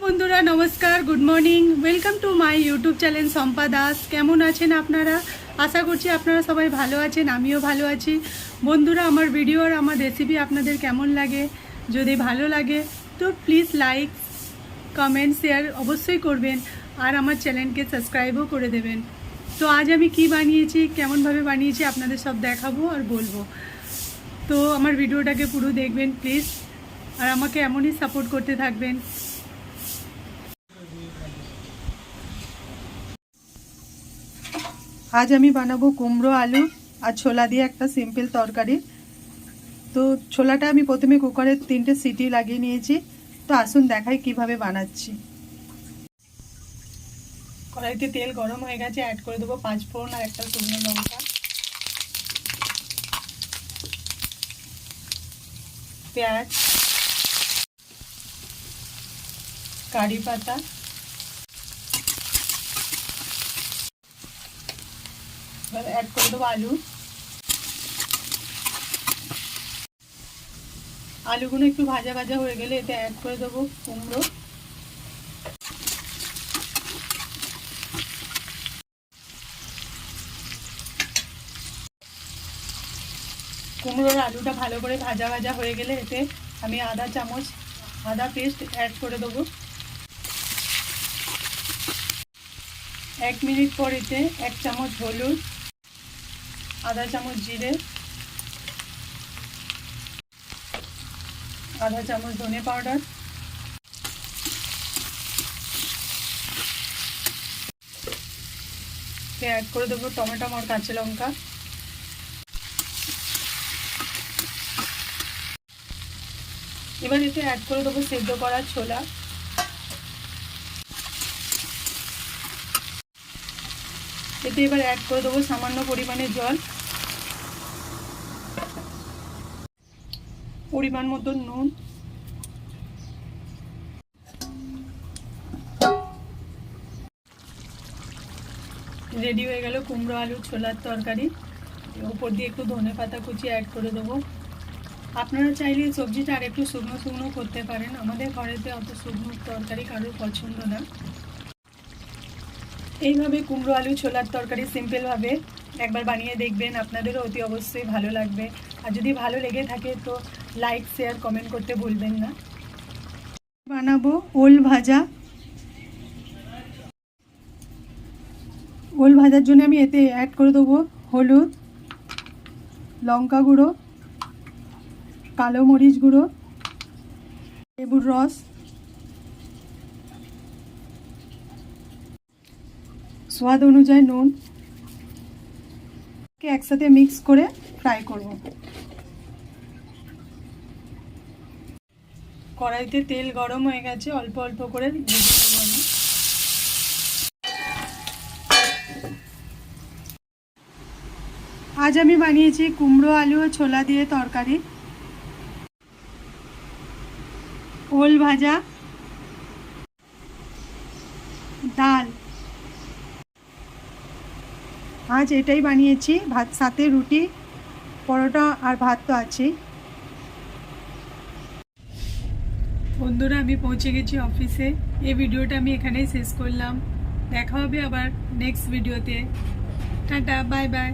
বন্ধুরা নমস্কার, good morning, welcome to my YouTube channel Shampa Das. কেমন আছেন আপনারা? আশা করছি আপনারা সবাই ভালো আছেন, আমিও ভালো আছি। বন্ধুরা, আমার ভিডিও আর আমার রেসিপি আপনাদের কেমন লাগে? যদি ভালো লাগে তো প্লিজ লাইক, কমেন্ট, শেয়ার অবশ্যই করবেন আর আমার চ্যানেলকে সাবস্ক্রাইবও করে দেবেন। তো আজ আমি কি বানিয়েছি, কেমনভাবে বানিয়েছি আপনাদের সব দেখাবো আর বলবো। তো আমার ভিডিওটাকে পুরো দেখবেন প্লিজ, আর আমাকে এমনই সাপোর্ট করতে থাকবেন। আজ আমি বানাবো কুমড়ো আলু আর ছোলা দিয়ে একটা সিম্পল তরকারি। তো ছোলাটা আমি প্রথমে কুকারে 3টে সিটি লাগিয়ে নিয়েছি। তো আসুন দেখাই কিভাবে বানাচ্ছি। কড়াইতে তেল গরম হয়ে গেছে, অ্যাড করে দেবো 5 ফোড়ন আর একটা শুকনো লঙ্কা, পেঁয়াজ, কারি পাতা, এবার অ্যাড করে দেবো আলু। আলুগুলো একটু ভাজা ভাজা হয়ে গেলে এতে অ্যাড করে দেবো কুমড়ো, কুমড়োর আলুটা ভালো করে ভাজা ভাজা হয়ে গেলে এতে আমি আধা চামচ আদা পেস্ট অ্যাড করে দেবো। 1 মিনিট পর এতে 1 চামচ হলুদ, আধা চামচ জিরে, আধা চামচ ধনে পাউডার, অ্যাড করে দেবো টমেটো আর কাঁচা লঙ্কা। এবার এতে অ্যাড করে দেবো সেদ্ধ করা ছোলা। এতে এবার অ্যাড করে দেবো সামান্য পরিমাণে জল, পরিমাণ মতো নুন, রেডি হয়ে গেল কুমড়ো আলু ছোলার তরকারি। উপর দিয়ে একটু ধনে পাতা কুচি অ্যাড করে দেবো। আপনারা চাইলে সবজিটা আর একটু শুকনো শুকনো করতে পারেন, আমাদের ঘরেতে অত শুকনো তরকারি কারোর পছন্দ না। এইভাবে কুমড়ো আলু ছোলার তরকারি সিম্পলভাবে একবার বানিয়ে দেখবেন, আপনাদেরও অতি অবশ্যই ভালো লাগবে। আর যদি ভালো লেগে থাকে তো লাইক, শেয়ার, কমেন্ট করতে ভুলবেন না। বানাবো ওল ভাজা। ওল ভাজার জন্য আমি এতে অ্যাড করে দেবো হলুদ, লঙ্কা গুঁড়ো, কালো মরিচ গুঁড়ো, লেবুর রস, স্বাদ অনুযায়ী নুন, একসাথে মিক্স করে ফ্রাই করব। কড়াইতে তেল গরম হয়ে গেছে, অল্প অল্প করে ভেজে নেব আমি। আজ আমি বানিয়েছি কুমড়ো আলু ও ছোলা দিয়ে তরকারি, ওল ভাজা, ডাল। আজ এটাই বানিয়েছি, ভাত সাথে রুটি, পরোটা আর ভাত তো আছেই। বন্ধুরা, আমি পৌঁছে গেছি অফিসে। এই ভিডিওটা আমি এখানেই শেষ করলাম। দেখা হবে আবার নেক্সট ভিডিওতে। Tata, bye bye.